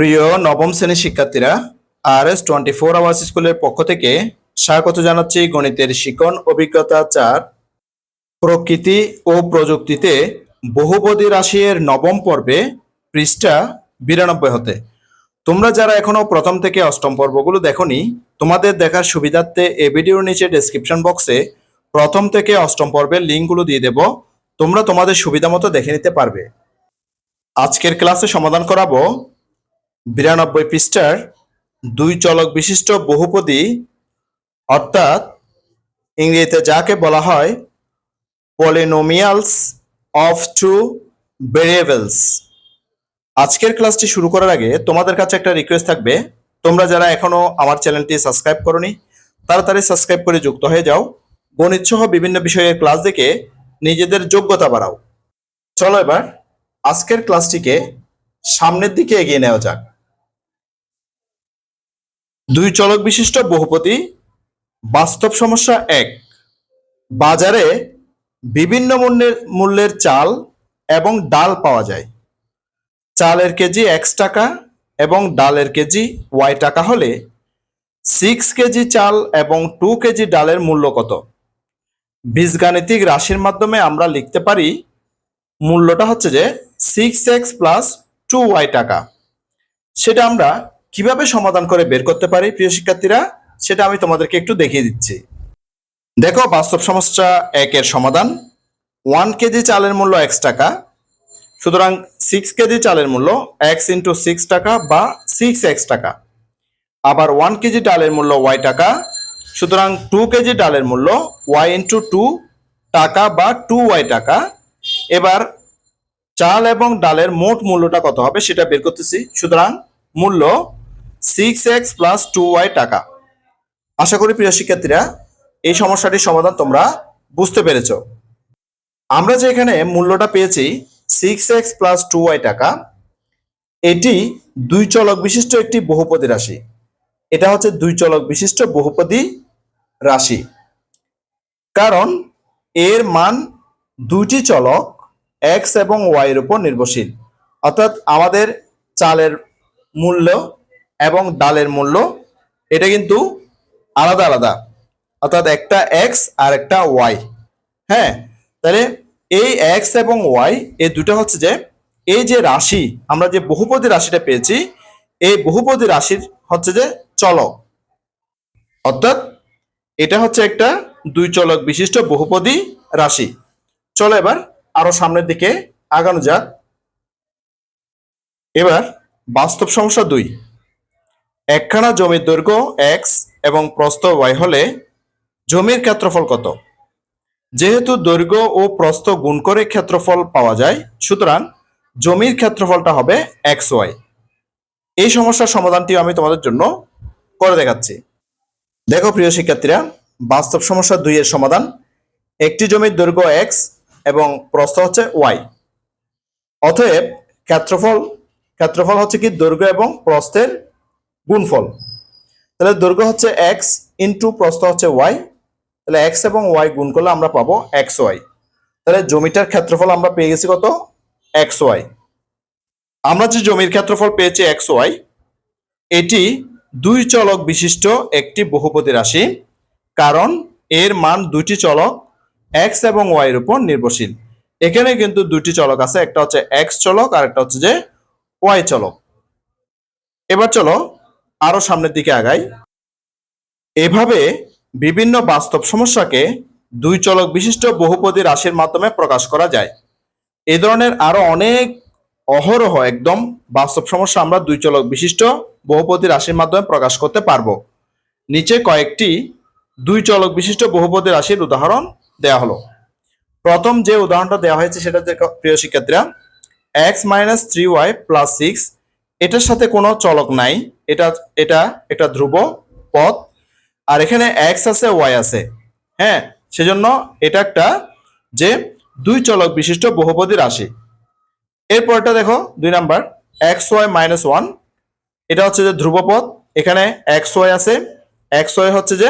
প্রিয় নবম শ্রেণীর শিক্ষার্থীরা, RS24 আওয়ার্স স্কুলের পক্ষ থেকে স্বাগত জানাচ্ছি গণিতের শিখন অভিজ্ঞতা 4 প্রকৃতি ও প্রযুক্তিতে বহুপদী রাশি এর নবম পর্বে পৃষ্ঠা 92 হতে। তোমরা যারা এখনো প্রথম থেকে অষ্টম পর্বগুলো দেখোনি, তোমাদের দেখার সুবিধার্থে এই ভিডিওর নিচে ডেসক্রিপশন বক্সে প্রথম থেকে অষ্টম পর্বের লিঙ্কগুলো দিয়ে দেব, তোমরা তোমাদের সুবিধা মতো দেখে নিতে পারবে। আজকের ক্লাসে সমাধান করাবো 92 পৃষ্ঠার দুই চলক বিশিষ্ট বহুপদী, অর্থাৎ ইংরেজিতে যাকে বলা হয় পলিনোমিয়ালস অফ টু ভেরিয়েবলস। আজকের ক্লাসটি শুরু করার আগে তোমাদের কাছে একটা রিকোয়েস্ট থাকবে, তোমরা যারা এখনো আমার চ্যানেলটি সাবস্ক্রাইব করোনি তাড়াতাড়ি সাবস্ক্রাইব করে যুক্ত হয়ে যাও। গণিত সহ বিভিন্ন বিষয়ের ক্লাস দেখে নিজেদের যোগ্যতা বাড়াও। চলো এবার আজকের ক্লাসটিকে সামনের দিকে এগিয়ে নেওয়া যাক। দুই চলক বিশিষ্ট বহুপদী বাস্তব সমস্যা 1। বাজারে বিভিন্ন মূল্যের চাল এবং ডাল পাওয়া যায়। চালের কেজি x টাকা এবং ডালের কেজি y টাকা হলে 6 কেজি চাল এবং 2 কেজি ডালের মূল্য কত? বীজগাণিতিক রাশির মাধ্যমে আমরা লিখতে পারি মূল্যটা হচ্ছে যে 6x প্লাস 2y টাকা। সেটা আমরা কিভাবে সমাধান করে বের করতে পারি প্রিয় শিক্ষার্থীরা, সেটা আমি তোমাদেরকে একটু দেখিয়ে দিচ্ছি। দেখো, বাস্তব সমস্যা 1 এর সমাধান। 1 কেজি চালের মূল্য x টাকা, সুতরাং 6 কেজি চালের মূল্য x ইন্টু 6 টাকা বা 6x টাকা। আবার 1 কেজি ডালের মূল্য y টাকা, সুতরাং 2 কেজি ডালের মূল্য y ইন্টু 2 টাকা বা 2y টাকা। এবার চাল এবং ডালের মোট মূল্যটা কত হবে সেটা বের করতেছি, সুতরাং মূল্য 6x প্লাস 2y টাকা। আশা করি প্রিয় শিক্ষার্থীরা এই সমস্যাটির সমাধান তোমরা বুঝতে পেরেছ। আমরা যে এখানে মূল্যটা পেয়েছি 6x প্লাস 2y টাকা, এটি দুই চলক বিশিষ্ট একটি বহুপদী রাশি। এটা হচ্ছে দুই চলক বিশিষ্ট বহুপদী রাশি, কারণ এর মান দুইটি চলক x এবং y এর উপর নির্ভরশীল। অর্থাৎ আমাদের চালের মূল্য এবং ডালের মূল্য এটা কিন্তু আলাদা আলাদা, অর্থাৎ একটা x আর একটা y। হ্যাঁ, তাহলে এই x এবং y এই দুটো হচ্ছে যে এই যে রাশি, আমরা যে বহুপদী রাশিটা পেয়েছি, এই বহুপদী রাশির হচ্ছে যে চলক। অর্থাৎ এটা হচ্ছে একটা দুই চলক বিশিষ্ট বহুপদী রাশি। চলো এবার আরো সামনের দিকে আগানো যাক। এবার বাস্তব সমস্যা 2। একখানা জমির দৈর্ঘ্য x এবং প্রস্থ y হলে জমির ক্ষেত্রফল কত? যেহেতু দৈর্ঘ্য ও প্রস্থ গুণ করে ক্ষেত্রফল পাওয়া যায়, সুতরাং জমির ক্ষেত্রফলটা হবে xy। এই সমস্যার সমাধানটি আমি তোমাদের জন্য করে দেখাচ্ছি। দেখো প্রিয় শিক্ষার্থীরা, বাস্তব সমস্যা 2 এর সমাধান। একটি জমির দৈর্ঘ্য x এবং প্রস্থ হচ্ছে y। অতএব ক্ষেত্রফল হচ্ছে কি দৈর্ঘ্য এবং প্রস্থের গুণফল। তাহলে দৈর্ঘ্য হচ্ছে x ইন্টু প্রস্থ হচ্ছে y, তাহলে x এবং y গুণ করলে আমরা পাবো xy। তাহলে জমিটার ক্ষেত্রফল আমরা পেয়ে গেছি কত? xy। আমরা যে জমির ক্ষেত্রফল পেয়েছি xy, এটি দুই চলক বিশিষ্ট একটি বহুপদী রাশি, কারণ এর মান দুইটি চলক x এবং y এর উপর নির্ভরশীল। এখানে কিন্তু দুটি চলক আছে, একটা হচ্ছে x চলক আর একটা হচ্ছে যে y চলক। এবার চলো আরো সামনের দিকে আগাই। এভাবে বিভিন্ন বাস্তব সমস্যাকে দুই চলক বিশিষ্ট বহুপদী রাশির মাধ্যমে প্রকাশ করা যায়। এই ধরনের আরো অনেক অহরহ একদম বাস্তব সমস্যা আমরা দুই চলক বিশিষ্ট বহুপদী রাশির মাধ্যমে প্রকাশ করতে পারবো। নিচে কয়েকটি দুই চলক বিশিষ্ট বহুপদী রাশির উদাহরণ দেওয়া হলো। প্রথম যে উদাহরণটা দেওয়া হয়েছে সেটা প্রিয় শিক্ষার্থীরা, x মাইনাস 3y প্লাস 6, এটার সাথে কোনো চলক নাই, এটা একটা ধ্রুব পদ, আর এখানে x আছে y আছে। হ্যাঁ, সেজন্য এটা একটা যে দুই চলক বিশিষ্ট বহুপদী রাশি। এরপরটা দেখো 2 নাম্বার, xy মাইনাস 1, এটা হচ্ছে যে ধ্রুবপদ, এখানে xy আছে, xy হচ্ছে যে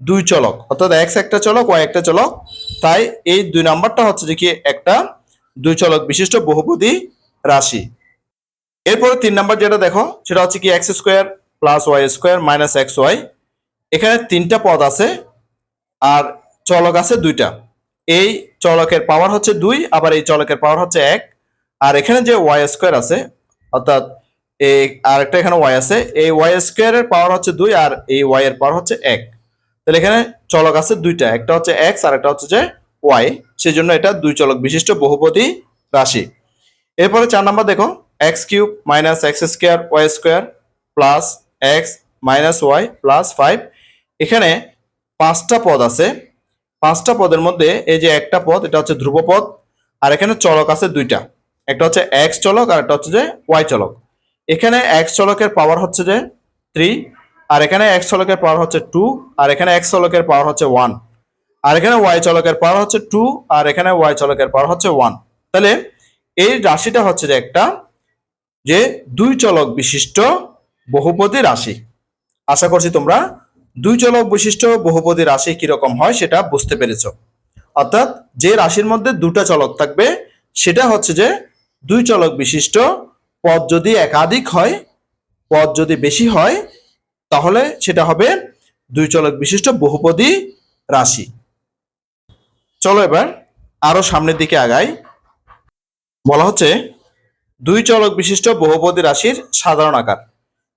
দুই চলক, অর্থাৎ x একটা চলক y একটা চলক, তাই এই 2 নাম্বারটা হচ্ছে যে কি একটা দুই চলক বিশিষ্ট বহুপদী রাশি। এরপরে 3 নাম্বার যেটা দেখো সেটা হচ্ছে কি x square plus y square minus x y. এখানে 3টা পদ আছে আর চলক আছে 2টা। এই চলকের পাওয়ার হচ্ছে 2, আবার এই চলকের পাওয়ার হচ্ছে 1। আর এখানে যে ওয়াই স্কোয়ার আছে, অর্থাৎ এই আরেকটা এখানে ওয়াই আছে, এই ওয়াই স্কোয়ারের পাওয়ার হচ্ছে 2 আর এই ওয়াই এর পাওয়ার হচ্ছে 1। তাহলে এখানে চলক আছে 2টা, একটা হচ্ছে এক্স আর একটা হচ্ছে যে ওয়াই। সেই জন্য এটা 2 চলক বিশিষ্ট বহুপদী রাশি। এরপরে 4 নাম্বার দেখো x cube minus x square y square plus x minus y plus 5। এখানে 5টা পদ আছে। 5টা পদের মধ্যে এই যে একটা পদ এটা হচ্ছে ধ্রুবপদ, আর এখানে চলক আছে 2টা, একটা হচ্ছে এক্স চলক আর একটা হচ্ছে যে ওয়াই চলক। এখানে এক্স চলকের পাওয়ার হচ্ছে যে 3, আর এখানে এক্স চলকের পাওয়ার হচ্ছে 2, আর এখানে এক্স চলকের পাওয়ার হচ্ছে 1, আর এখানে ওয়াই চলকের পাওয়ার হচ্ছে 2, আর এখানে ওয়াই চলকের পাওয়ার হচ্ছে 1। তাহলে এই রাশিটা হচ্ছে যে একটা যে 2 চলক বিশিষ্ট বহুপদী রাশি। আশা করছি তোমরা 2 চলক বিশিষ্ট বহুপদী রাশি কিরকম হয় সেটা বুঝতে পেরেছো। অর্থাৎ যে রাশির মধ্যে 2টা চলক থাকবে সেটা হচ্ছে যে 2 চলক বিশিষ্ট। পদ যদি একাধিক হয়, পদ যদি বেশি হয়, তাহলে সেটা হবে 2 চলক বিশিষ্ট বহুপদী রাশি। চলো এবার আরো সামনের দিকে আগাই। বলা হচ্ছে 2 চলক বিশিষ্ট বহুপদী রাশির সাধারণ আকার।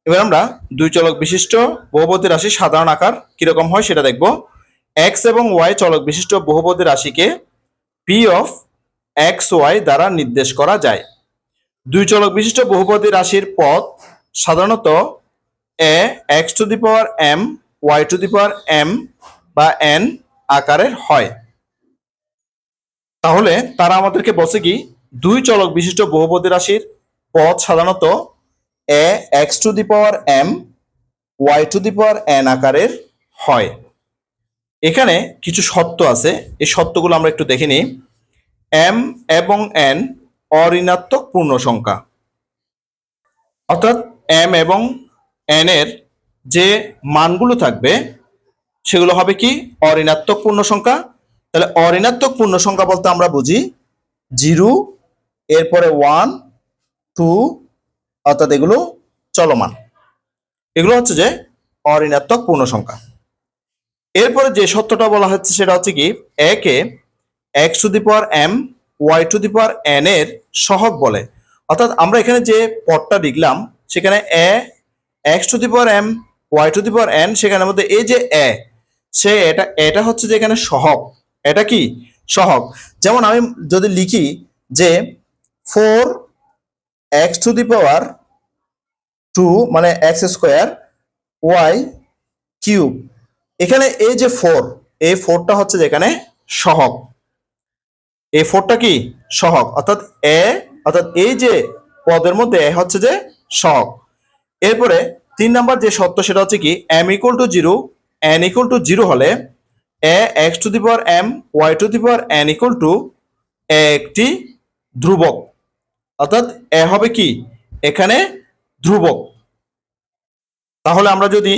এবার আমরা 2 চলক বিশিষ্ট বহুপদী রাশির সাধারণ আকার কিরকম হয় সেটা দেখব। এক্স এবং ওয়াই চলক বিশিষ্ট বহুপদী রাশিকে পি অফ এক্স ওয়াই দ্বারা নির্দেশ করা যায়। 2 চলক বিশিষ্ট বহুপদী রাশির পদ সাধারণত a x to the power m y to the power m বা এন আকারের হয়। তাহলে তারা আমাদেরকে বলছে কি 2 চলক বিশিষ্ট বহুপদী রাশির পদ সাধারণত a x to the power m y to the power n আকারের হয়। এখানে কিছু শর্ত আছে, এই শর্তগুলো আমরা একটু দেখে নিই। এম এবং এন অঋণাত্মক পূর্ণ সংখ্যা, অর্থাৎ এম এবং এন এর যে মানগুলো থাকবে সেগুলো হবে কি অঋণাত্মক পূর্ণ সংখ্যা। তাহলে অঋণাত্মক পূর্ণ সংখ্যা বলতে আমরা বুঝি 0, এরপরে 1, 2, অর্থাৎ এগুলো চলমান, এগুলো হচ্ছে যে অঋণাত্মক পূর্ণ সংখ্যা। এরপরে যে সত্যটা বলা হচ্ছে সেটা হচ্ছে কি একে x to the power m y to the power n এর সহগ বলে। অর্থাৎ আমরা এখানে যে পদটা লিখলাম সেখানে a x to the power m y to the power n, সেখানের মধ্যে এই যে এ, সে এটা হচ্ছে যে এখানে সহগ। এটা কি সহগ। যেমন আমি যদি লিখি যে 4 এক্স টু দি পাওয়ার 2 মানে এক্স স্কোয়ার ওয়াই কিউব, এখানে এই যে 4, এই 4টা হচ্ছে যেখানে সহগ। এই 4টা কি সহগ, অর্থাৎ এ, অর্থাৎ এই যে পদের মধ্যে এ হচ্ছে যে সহগ। এরপরে 3 নাম্বার যে সত্য সেটা হচ্ছে কি m equal to 0 n equal to 0 হলে a x to the power m y to the power n equal to একটি ধ্রুবক। অর্থাৎ এ হবে কি এখানে ধ্রুবক। তাহলে আমরা যদি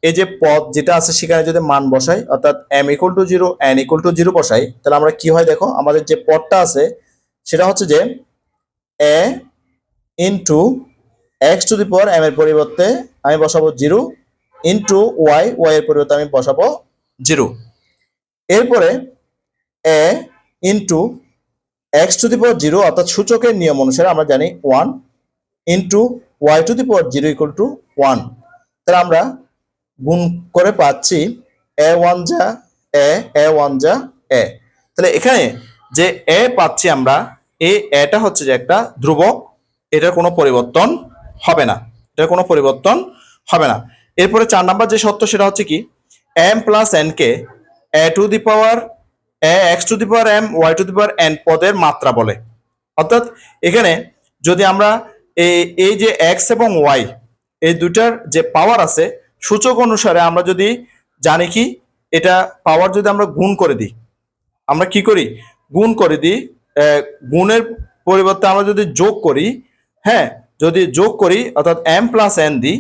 এই যে পদ যেটা আছে সেখানে যদি মান বসাই, অর্থাৎ m equal to 0 n equal to 0 বসাই, তাহলে আমরা কি হয় দেখো, আমাদের যে পদটা আছে সেটা হচ্ছে যে a into x to the power m এর পরিবর্তে আমি বসাবো 0 ইন্টু ওয়াই, ওয়াই এর পরিবর্তে আমি বসাবো 0। এরপরে a into x to the power 0, অর্থাৎ সূচকের নিয়ম অনুসারে আমরা জানি 1 into y to the power 0 equal to 1। তাহলে আমরা গুণ করে পাচ্ছি এ ওয়ান যা এ ওয়ান যা এ। তাহলে এখানে যে এ পাচ্ছি আমরা, এই এটা হচ্ছে যে একটা ধ্রুবক, এটার কোনো পরিবর্তন হবে না, এটার কোনো পরিবর্তন হবে না। এরপরে 4 নাম্বার যে সত্য সেটা হচ্ছে কি এম প্লাস এন কে a to the power a x to the power m y to the power n পদের মাত্রা বলে। অর্থাৎ এখানে যদি আমরা এই যে এক্স এবং ওয়াই এই দুটার যে পাওয়ার আছে সূচক অনুসারে আমরা যদি জানি কি এটা পাওয়ার যদি আমরা গুণ করে দিই, আমরা কি করি গুণ করে দিই, গুণের পরিবর্তে আমরা যদি যোগ করি, হ্যাঁ যদি যোগ করি অর্থাৎ এম প্লাস এন দিই,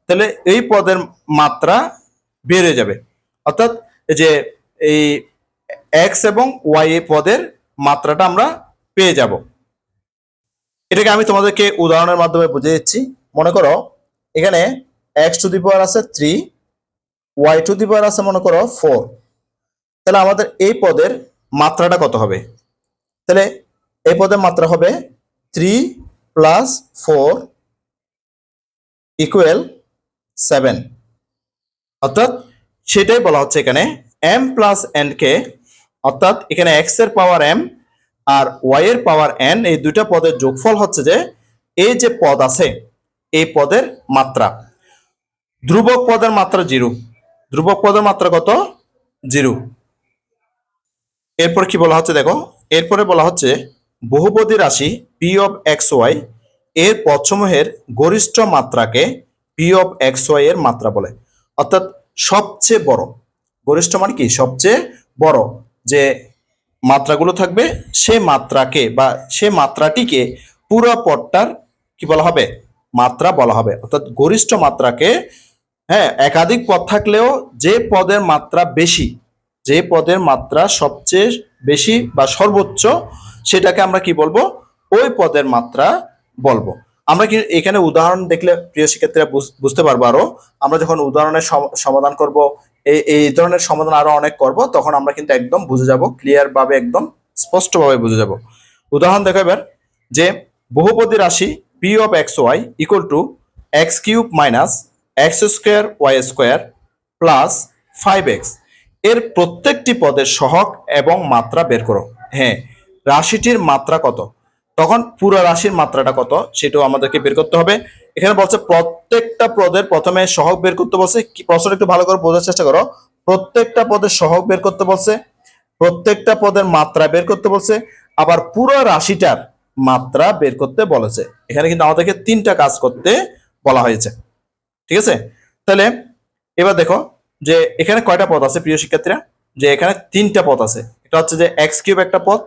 তাহলে এই পদের মাত্রা বেড়ে যাবে। অর্থাৎ যে এই এক্স এবং ওয়াই পদের মাত্রাটা আমরা পেয়ে যাব। এটাকে আমি তোমাদেরকে উদাহরণের মাধ্যমে বুঝিয়ে দিচ্ছি। মনে করো এখানে এক্স টু দি পাওয়ার আছে 3, ওয়াই টু দি পাওয়ার আছে মনে করো 4। তাহলে আমাদের এই পদের মাত্রাটা কত হবে? তাহলে এই পদের মাত্রা হবে 3 প্লাস 4 ইকুয়াল 7। অর্থাৎ সেটাই বলা হচ্ছে এখানে m প্লাস n কে, অর্থাৎ এখানে x এর পাওয়ার m আর y এর পাওয়ার n, এই দুইটা পদের যোগফল হচ্ছে যে এই যে পদ আছে এই পদের মাত্রা। ধ্রুবক পদের মাত্রা 0। ধ্রুবক পদের মাত্রা কত? 0। এরপর কি বলা হচ্ছে দেখো, এরপরে বলা হচ্ছে বহুপদী রাশি পি অফ এক্স ওয়াই এর পদসমূহের গরিষ্ঠ মাত্রাকে পি অফ এক্স ওয়াই এর মাত্রা বলে। অর্থাৎ সবচেয়ে বড়, গরিষ্ঠ মানে কি সবচেয়ে বড় যে মাত্রাগুলো থাকবে সে মাত্রাকে বা সে মাত্রাটিকে পুরো পদটার কি বলা হবে? মাত্রা বলা হবে। অর্থাৎ গরিষ্ঠ মাত্রাকে, হ্যাঁ, একাধিক পদ থাকলেও যে পদের মাত্রা বেশি, যে পদের মাত্রা সবচেয়ে বেশি বা সর্বোচ্চ, সেটাকে আমরা কি বলবো? ওই পদের মাত্রা বলবো। আমরা কি এখানে উদাহরণ দেখলে প্রিয় শিক্ষার্থীরা বুঝতে পারবো আরো। আমরা যখন উদাহরণের সমাধান করব, এই ধরনের সমাধান আরো অনেক করব, তখন আমরা কিন্তু একদম বুঝে যাব, ক্লিয়ার ভাবে একদম স্পষ্টভাবে বুঝে যাব। উদাহরণ দেখো এবার, যে বহুপদী রাশি p of x y equal to x cube minus x square y square plus 5x এর প্রত্যেকটি পদের সহগ এবং মাত্রা বের করো। হ্যাঁ, রাশিটির মাত্রা কত? তখন পুরো রাশির মাত্রাটা কত সেটাও আমাদেরকে বের করতে হবে। এখানে বলছে প্রত্যেকটা পদের প্রথমে সহগ বের করতে বলছে। প্রশ্নটা একটু ভালো করে বোঝার চেষ্টা করো। প্রত্যেকটা পদের সহগ বের করতে বলছে, প্রত্যেকটা পদের মাত্রা বের করতে বলছে, আবার পুরো রাশিটার মাত্রা বের করতে বলেছে। এখানে কিন্তু আমাদেরকে 3টা কাজ করতে বলা হয়েছে। ঠিক আছে? তাহলে এবার দেখো যে এখানে কয়টা পদ আছে প্রিয় শিক্ষার্থীরা? যে এখানে 3টা পদ আছে। এটা হচ্ছে যে এক্স কিউব একটা পদ,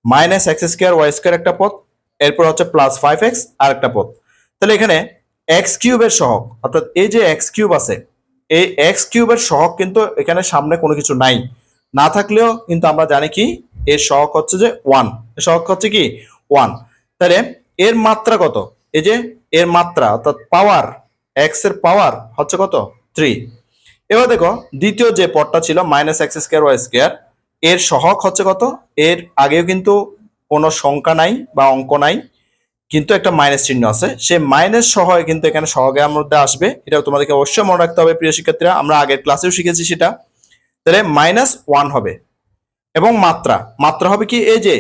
minus x square y square একটা পদ, এরপর হচ্ছে প্লাস 5x আর একটা পদ। তাহলে এখানে এক্স কিউবের সহগ, অর্থাৎ এই যে এক্স কিউব আছে, এই এক্স কিউবের সহগ কিন্তু এখানে সামনে কোনো কিছু নাই, না থাকলেও কিন্তু আমরা জানি কি এর সহগ হচ্ছে যে 1। এর সহগ হচ্ছে কি 1। তাহলে এর মাত্রা কত? এই যে এর মাত্রা অর্থাৎ পাওয়ার, এক্স এর পাওয়ার হচ্ছে কত? 3। এবার দেখো দ্বিতীয় যে পদটা ছিল minus x square y square, এর সহগ হচ্ছে কত? এর আগেও কিন্তু কোনো সংখ্যা নাই বা অঙ্ক নাই, কিন্তু একটা মাইনাস চিহ্ন আছে, সে মাইনাস সহ কিন্তু এখানে সহগের মধ্যে আসবে। এটা তোমাদেরকে অবশ্যই মনে রাখতে হবে প্রিয় শিক্ষার্থীরা, আমরা আগের ক্লাসেও শিখেছি সেটা। তাহলে -1 হবে এবং মাত্রা, মাত্রা হবে কি এই যে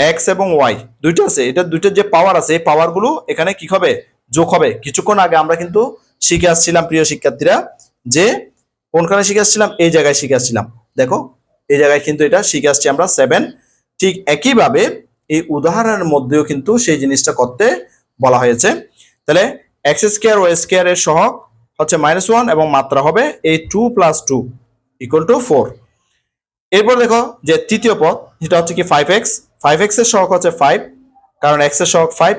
এক্স এবং ওয়াই দুইটা আছে, এটা দুইটার যে পাওয়ার আছে এই পাওয়ারগুলো এখানে কি হবে? যোগ হবে। কিছুক্ষণ আগে আমরা কিন্তু শিখে আসছিলাম প্রিয় শিক্ষার্থীরা, যে কোনখানে শিখে আসছিলাম? এই জায়গায় শিখে আসছিলাম। দেখো এই জায়গায় কিন্তু এটা শিখে আসছি আমরা 7। ঠিক একইভাবে এই উদাহরণের মধ্যেও কিন্তু সেই জিনিসটা করতে বলা হয়েছে। তাহলে এক্স স্কোয়ার ওয়াই স্কোয়ার এর সহগ হচ্ছে -1 এবং মাত্রা হবে এই 2 + 2 = 4। এরপর দেখো যে তৃতীয় পদ, যেটা হচ্ছে কি 5x। 5x এর সহগ হচ্ছে 5, কারণ x এর সহগ 5,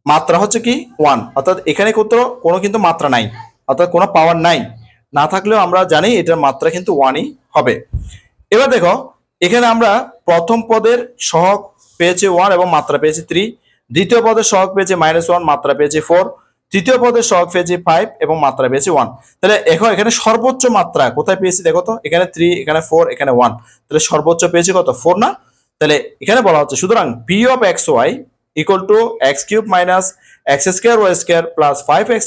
মাত্রা হচ্ছে কি 1। অর্থাৎ এখানে কোনো কিন্তু মাত্রা নাই, অর্থাৎ কোনো পাওয়ার নাই, না থাকলেও আমরা জানি এটার মাত্রা কিন্তু 1ই হবে। এবার দেখো এখানে আমরা প্রথম পদের সহগ পেয়েছি 1 এবং মাত্রা পেয়েছি 3, দ্বিতীয় পদের সহগ পেয়েছি -1, মাত্রা পেয়েছি 4, তৃতীয় পদের সহগ পেয়েছি 5 এবং মাত্রা পেয়েছি 1। তাহলে এখন এখানে সর্বোচ্চ মাত্রা কোথায় পেয়েছি দেখো তো, এখানে 3, এখানে 4, এখানে 1, তাহলে সর্বোচ্চ পেয়েছি কত? 4 না? তাহলে এখানে বলা হচ্ছে সুতরাং p of x y equal to x cube minus x square y square plus 5x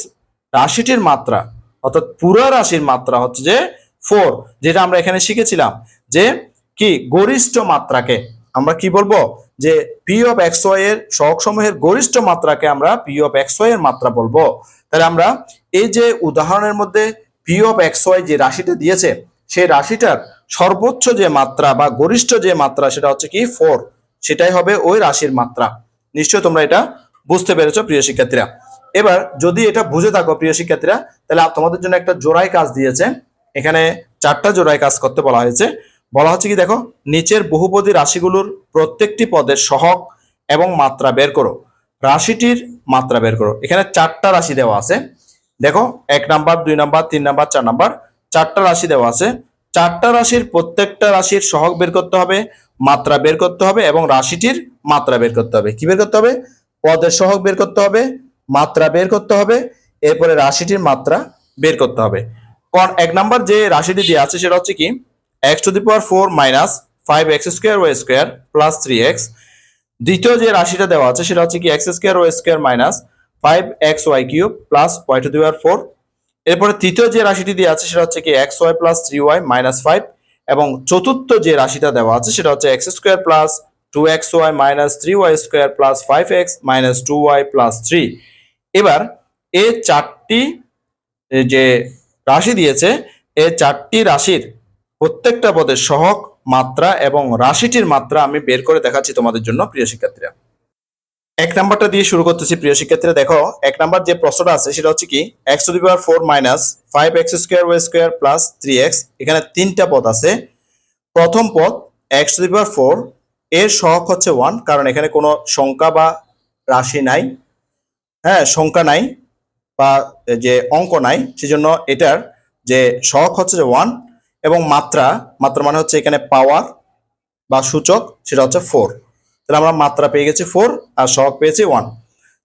রাশিটির মাত্রা, অর্থাৎ পুরো রাশির মাত্রা হচ্ছে যে 4, যেটা আমরা এখানে শিখেছিলাম যে কি গরিষ্ঠ মাত্রাকে আমরা কি বলবো? যে পি অফ এক্স ওয়াই এর সহগসমূহের গরিষ্ঠ মাত্রাকে আমরা পি অফ এক্স ওয়াই এর মাত্রা বলবো। তাহলে আমরা এই যে উদাহরণের মধ্যে পি অফ এক্স ওয়াই যে রাশিটা দিয়েছে, সেই রাশিটার সর্বোচ্চ যে মাত্রা বা গরিষ্ঠ যে মাত্রা সেটা হচ্ছে কি 4, সেটাই হবে ওই রাশির মাত্রা। নিশ্চয় তোমরা এটা বুঝতে পেরেছো প্রিয় শিক্ষার্থীরা। এবার যদি এটা বুঝে থাকো প্রিয় শিক্ষার্থীরা, তাহলে তোমাদের জন্য একটা জোড়াই কাজ দিয়েছে। এখানে 4টা জোড়াই কাজ করতে বলা হয়েছে। বলা হচ্ছে কি দেখো, নিচের বহুপদী রাশিগুলোর প্রত্যেকটি পদের সহগ এবং মাত্রা বের করো, রাশিটির মাত্রা বের করো। এখানে 4টা রাশি দেওয়া আছে। দেখো 1 নাম্বার 2 নাম্বার 3 নাম্বার 4 নাম্বার 4টা রাশি দেওয়া আছে। 4টা রাশির প্রত্যেকটা রাশির সহগ বের করতে হবে, মাত্রা বের করতে হবে এবং রাশিটির মাত্রা বের করতে হবে। কি বের করতে হবে? পদের সহগ বের করতে হবে, মাত্রা বের করতে হবে, এরপরে রাশিটির মাত্রা বের করতে হবে। কারণ 1 নাম্বার যে রাশিটি দেওয়া আছে সেটা হচ্ছে কি x⁴ minus 5x² plus 3x। দ্বিতীয় যে রাশিটা দেওয়া আছে সেটা হচ্ছে কি x² minus 5xy³ plus y⁴। এরপরে তৃতীয় যে রাশিটি দেওয়া আছে সেটা হচ্ছে কি xy প্লাস 3y মাইনাস 5। এবং চতুর্থ যে রাশিটা দেওয়া আছে সেটা হচ্ছে x² plus 2xy minus 3y² plus 5x minus 2y plus 3। এবার এই চারটি যে রাশি দিয়েছে, এই চারটি রাশির প্রত্যেকটা পদের সহগ, মাত্রা এবং রাশিটির মাত্রা আমি বের করে দেখাচ্ছি তোমাদের জন্য প্রিয় শিক্ষার্থীরা। 1 নাম্বারটা দিয়ে শুরু করতেছি প্রিয় শিক্ষার্থীরা। দেখো 1 নাম্বার যে প্রশ্নটা আছে সেটা হচ্ছে কি x⁴ minus 5x² plus 3x। এখানে তিনটা পদ আছে। প্রথম পদ x⁴ এর সহগ হচ্ছে 1, কারণ এখানে কোনো সংখ্যা বা রাশি নাই, হ্যাঁ সংখ্যা নাই বা যে অঙ্ক নাই, সেজন্য এটার যে সহগ হচ্ছে যে 1। এবং মাত্রা মানে হচ্ছে এখানে পাওয়ার বা সূচক, সেটা হচ্ছে 4। তাহলে আমরা মাত্রা পেয়ে গেছি 4 আর সহগ পেয়েছি 1।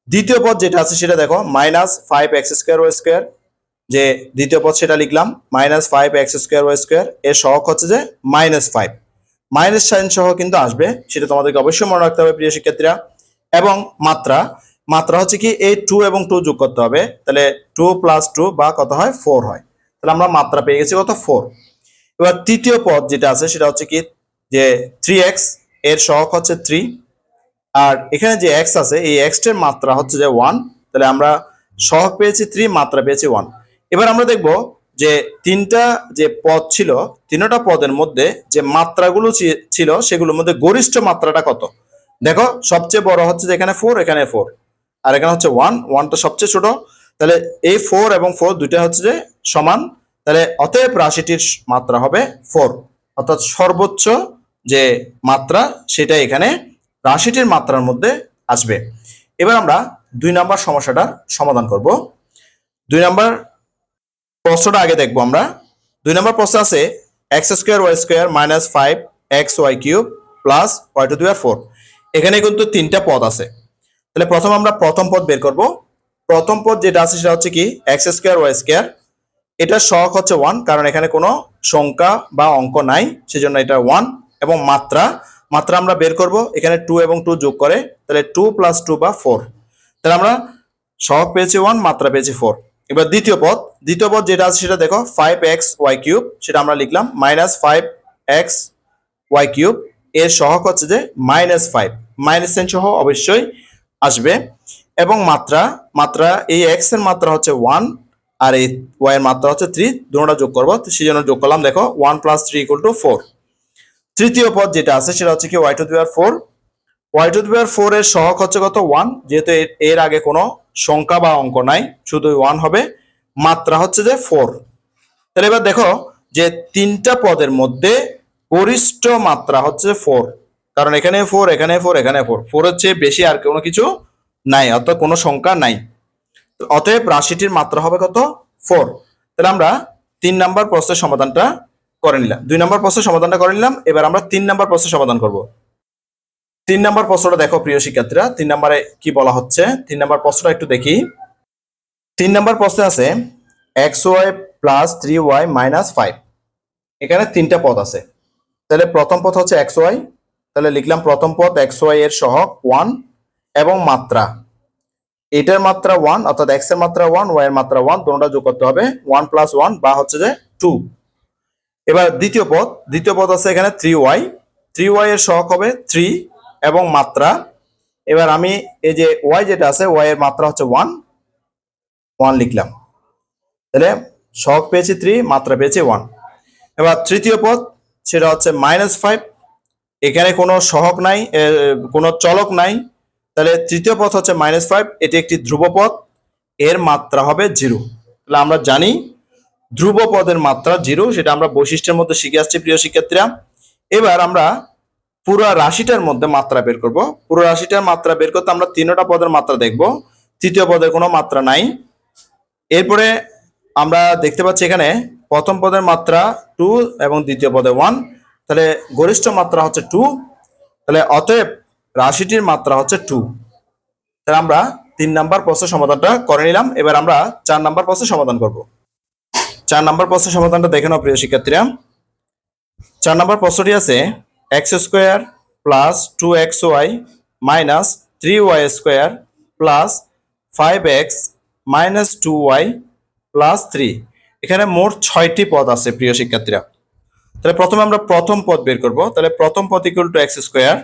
দ্বিতীয় পদ যেটা আছে সেটা দেখো মাইনাস 5x², যে দ্বিতীয় পদ সেটা লিখলাম মাইনাস 5x², এর সহগ হচ্ছে যে -5। মাইনাস সাইন সহ কিন্তু আসবে, সেটা তোমাদেরকে অবশ্যই মনে রাখতে হবে প্রিয় শিক্ষার্থীরা। এবং মাত্রা হচ্ছে কি এই 2 এবং 2 যোগ করতে হবে, তাহলে 2 + 2 বা কত হয় 4 হয়। তাহলে আমরা মাত্রা পেয়ে গেছি কত 4। এবার তৃতীয় পদ যেটা আছে সেটা হচ্ছে কি যে 3x, এর সহগ হচ্ছে 3। আর এখানে যে x আছে এই x এর মাত্রা হচ্ছে যে 1, তাহলে আমরা সহগ পেয়েছি 3, মাত্রা পেয়েছি 1। এবার আমরা দেখব যে তিনটা যে পদ ছিল, তিনটা পদের মধ্যে যে মাত্রাগুলো ছিল সেগুলোর মধ্যে গরিষ্ঠ মাত্রাটা কত। দেখো সবচেয়ে বড় হচ্ছে যে এখানে 4, এখানে 4, আর এখানে হচ্ছে 1, 1টা সবচেয়ে ছোট। তাহলে এই 4 এবং 4 দুইটা হচ্ছে যে সমান, তাহলে অতএব রাশিটির মাত্রা হবে 4, অর্থাৎ সর্বোচ্চ যে মাত্রা সেটা এখানে রাশিটির মাত্রার মধ্যে আসবে। এবার আমরা 2 নাম্বার সমস্যাটার সমাধান করব। 2 নাম্বার প্রশ্নটা আগে দেখবো আমরা। 2 নাম্বার প্রশ্ন আছে x² minus 5xy³ plus y⁴। এখানে কিন্তু তিনটা পদ আছে। তাহলে প্রথম আমরা প্রথম পদ বের করব। প্রথম পদ যেটা আছে সেটা হচ্ছে কি x², এটার সহগ হচ্ছে 1, কারণ এখানে কোনো সংখ্যা বা অঙ্ক নাই, সেজন্য এটা 1। এবং মাত্রা আমরা বের করব, এখানে 2 এবং 2 যোগ করে, তাহলে 2 + 2 বা 4। তাহলে আমরা সহগ পেয়েছি 1, মাত্রা পেয়েছি 4। এবার দ্বিতীয় পদ যেটা আছে সেটা দেখো 5xy³, সেটা আমরা লিখলাম মাইনাস 5xy³, এর সহগ হচ্ছে যে -5, মাইনাস সাইন সহ অবশ্যই আসবে। এবং মাত্রা এই x এর মাত্রা হচ্ছে 1 আর এই y এর মাত্রা হচ্ছে 3, দুটোটা যোগ করব, সেই জন্য যোগ করলাম। দেখো 1 + 3 = 4। তৃতীয় পদ যেটা আছে সেটা হচ্ছে কি y⁴ এর সহগ হচ্ছে কত 1, যেহেতু এর আগে কোনো সংখ্যা বা অঙ্ক নাই, শুধু 1 হবে, মাত্রা হচ্ছে যে 4। তাহলে এবার দেখো যে তিনটা পদের মধ্যে গরিষ্ঠ মাত্রা হচ্ছে 4, কারণ এখানে 4, এখানে 4, এখানে 4, 4 হচ্ছে বেশি, আর কোনো কিছু নাই, অর্থাৎ কোনো সংখ্যা নাই। অতএব রাশিটির মাত্রা হবে কত 4। তাহলে আমরা 3 নাম্বার প্রশ্নের সমাধানটা করে নিলাম, 2 নাম্বার প্রশ্নের সমাধানটা করে নিলাম। এবার আমরা 3 নাম্বার প্রশ্নের সমাধান করব। 3 নাম্বার প্রশ্নটা দেখো প্রিয় শিক্ষার্থীরা, 3 নাম্বারে কি বলা হচ্ছে 3 নাম্বার প্রশ্নটা একটু দেখি। 3 নাম্বার প্রশ্নে আছে xy প্লাস 3y মাইনাস 5। এখানে তিনটা পদ আছে। তাহলে প্রথম পদ হচ্ছে xy, তাহলে লিখলাম প্রথম পদ xy এর সহগ 1 এবং মাত্রা, এটার মাত্রা 1, অর্থাৎ x এর মাত্রা 1, y এর মাত্রা 1, দুটোটা যোগ করতে হবে 1 + 1 বা হচ্ছে যে 2। এবার দ্বিতীয় পদ আছে এখানে 3y এর সহগ হবে 3 এবং মাত্রা, এবার আমি এই যে y যেটা আছে y এর মাত্রা হচ্ছে 1 লিখলাম, তাহলে সহগ পেয়েছি 3, মাত্রা পেয়েছি 1। এবার তৃতীয় পদ সেটা হচ্ছে -5, এখানে কোনো সহগ নাই, কোনো চলক নাই, তাহলে তৃতীয় পদ হচ্ছে -5, এটি একটি ধ্রুব পদ, এর মাত্রা হবে 0। তাহলে আমরা জানি ধ্রুব পদের মাত্রা 0, সেটা আমরা বৈশিষ্ট্যের মধ্যে শিখে আসছি প্রিয় শিক্ষার্থীরা। এবার আমরা পুরো রাশিটার মধ্যে মাত্রা বের করব। পুরো রাশিটার মাত্রা বের করতে আমরা তিনটা পদের মাত্রা দেখব, তৃতীয় পদের কোনো মাত্রা নাই। এরপরে আমরা দেখতে পাচ্ছি এখানে প্রথম পদের মাত্রা 2 এবং দ্বিতীয় পদে 1, তাহলে গরিষ্ঠ মাত্রা হচ্ছে 2, তাহলে অতএব রাশিটির মাত্রা হচ্ছে 2। তাহলে আমরা 3 নাম্বার প্রশ্নের সমাধানটা করে নিলাম। এবার আমরা 4 নাম্বার প্রশ্নের সমাধান করব। 4 নাম্বার প্রশ্নের সমাধানটা দেখে নাও প্রিয় শিক্ষার্থীরা। 4 নাম্বার প্রশ্নটি আছে x square plus 2xy minus 3y square plus 5x minus 2y plus 3। এখানে মোট 6টি পদ আছে প্রিয় শিক্ষার্থীরা। তাহলে প্রথমে আমরা প্রথম পদ বের করব। তাহলে প্রথম পদ ইকুয়াল টু এক্স স্কোয়ার।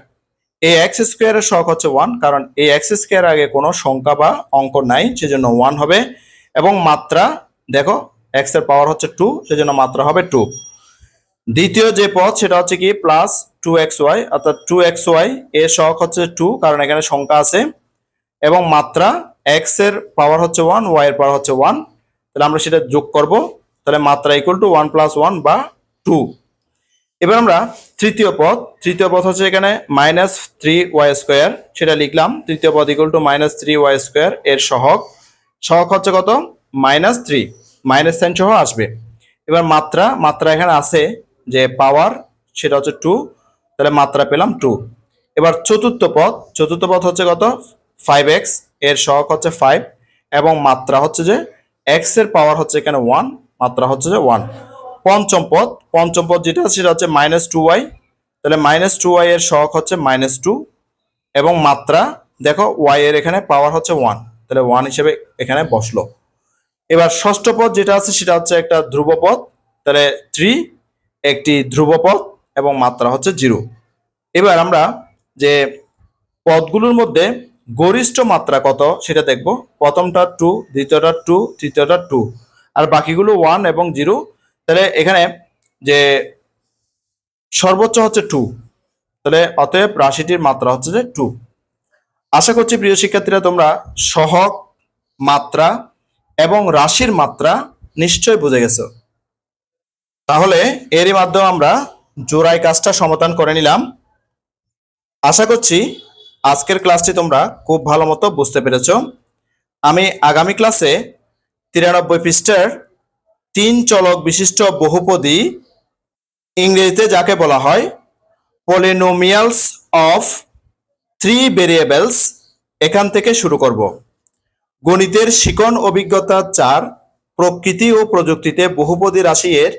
এই এক্স স্কোয়ারের সহগ হচ্ছে 1, কারণ এই এক্স স্কোয়ার আগে কোনো সংখ্যা বা অঙ্ক নাই, সেজন্য 1 হবে। এবং মাত্রা দেখো এক্স এর পাওয়ার হচ্ছে 2, সেজন্য মাত্রা হবে 2। দ্বিতীয় যে পদ সেটা হচ্ছে কি প্লাস 2xy, অর্থাৎ 2xy এর সহগ হচ্ছে 2, কারণ এখানে সংখ্যা আছে। এবং মাত্রা এক্স এর পাওয়ার হচ্ছে 1, ওয়াই এর পাওয়ার হচ্ছে 1। তাহলে আমরা সেটা যোগ করব। তাহলে মাত্রা ইকুয়াল টু 1 + 1 বা 2। এবার আমরা তৃতীয় পদ হচ্ছে এখানে মাইনাস 3y স্কোয়ার, সেটা লিখলাম। তৃতীয় পদ equal to minus 3y square এর সহগ হচ্ছে কত -3, মাইনাস সাইন সহ আসবে। এবার মাত্রা এখানে আছে যে পাওয়ার, সেটা হচ্ছে 2, তাহলে মাত্রা পেলাম 2। এবার চতুর্থ পদ হচ্ছে কত 5x এর সহগ হচ্ছে 5 এবং মাত্রা হচ্ছে যে x এর পাওয়ার হচ্ছে এখানে 1, মাত্রা হচ্ছে যে 1। পঞ্চম পদ যেটা সেটা হচ্ছে -2y, তাহলে -2y এর সহগ হচ্ছে -2 এবং মাত্রা দেখো y এর এখানে পাওয়ার হচ্ছে 1, তাহলে 1 হিসেবে এখানে বসলো। এবার ষষ্ঠ পদ যেটা আছে সেটা হচ্ছে একটা ধ্রুবপদ, তাহলে 3 একটি ধ্রুবপদ এবং মাত্রা হচ্ছে 0। এবার আমরা যে পদগুলোর মধ্যে গরিষ্ঠ মাত্রা কত সেটা দেখব। প্রথমটা 2, দ্বিতীয়টা 2, তৃতীয়টা 2, আর বাকিগুলো 1 এবং 0। তাহলে এখানে যে সর্বোচ্চ হচ্ছে 2, তাহলে অতএব রাশিটির মাত্রা হচ্ছে যে 2। আশা করছি প্রিয় শিক্ষার্থীরা তোমরা সহগ, মাত্রা এবং রাশির মাত্রা নিশ্চয় বুঝে গেছো। তাহলে এরই মাধ্যমে আমরা জোড়াই কাজটা সমাধান করে নিলাম। আশা করছি আজকের ক্লাসটি তোমরা খুব ভালো মতো বুঝতে পেরেছো। আমি আগামী ক্লাসে 93 পৃষ্ঠার 3 চলক বিশিষ্ট বহুপদী, ইংরেজিতে যাকে বলা হয় পলিনোমিয়ালস অফ 3 ভেরিয়েবলস, এখান থেকে শুরু করব। গণিতের শিকন অভিজ্ঞতা 4 প্রকৃতি ও প্রযুক্তিতে বহুপদী রাশি এর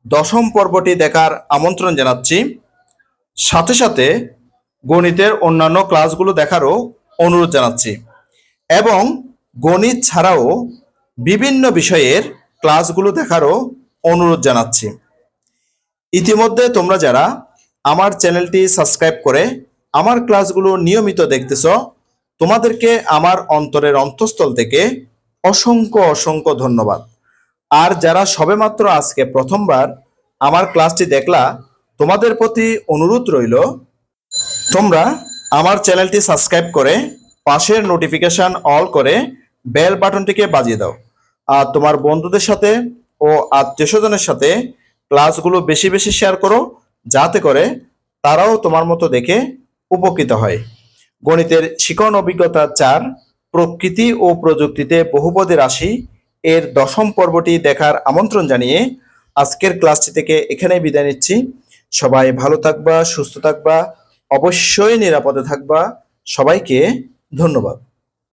10ম পর্বটি দেখার আমন্ত্রণ জানাচ্ছি। সাথে সাথে গণিতের অন্যান্য ক্লাসগুলো দেখারও অনুরোধ জানাচ্ছি এবং গণিত ছাড়াও বিভিন্ন বিষয়ের ক্লাসগুলো দেখারও অনুরোধ জানাচ্ছি। ইতিমধ্যে তোমরা যারা আমার চ্যানেলটি সাবস্ক্রাইব করে আমার ক্লাসগুলো নিয়মিত দেখতেছ, তোমাদেরকে আমার অন্তরের অন্তঃস্থল থেকে অসংখ্য ধন্যবাদ। আর যারা সবেমাত্র আজকে প্রথমবার আমার ক্লাসটি দেখলা, তোমাদের প্রতি অনুরোধ রইল তোমরা আমার চ্যানেলটি সাবস্ক্রাইব করে পাশের নোটিফিকেশন অল করে বেল বাটনটিকে বাজিয়ে দাও। আর তোমার বন্ধুদের সাথে ও আত্মীয়স্বজনের সাথে ক্লাসগুলো বেশি বেশি শেয়ার করো, যাতে করে তারাও তোমার মতো দেখে উপকৃত হয়। গণিতের শিকন অভিজ্ঞতা 4 প্রকৃতি ও প্রযুক্তিতে বহুপদী রাশি এর 10ম পর্বটি দেখার আমন্ত্রণ জানিয়ে আজকের ক্লাসটি থেকে এখানেই বিদায় নিচ্ছি। সবাই ভালো থাকবা, সুস্থ থাকবা, অবশ্যই নিরাপদে থাকবা। সবাইকে ধন্যবাদ।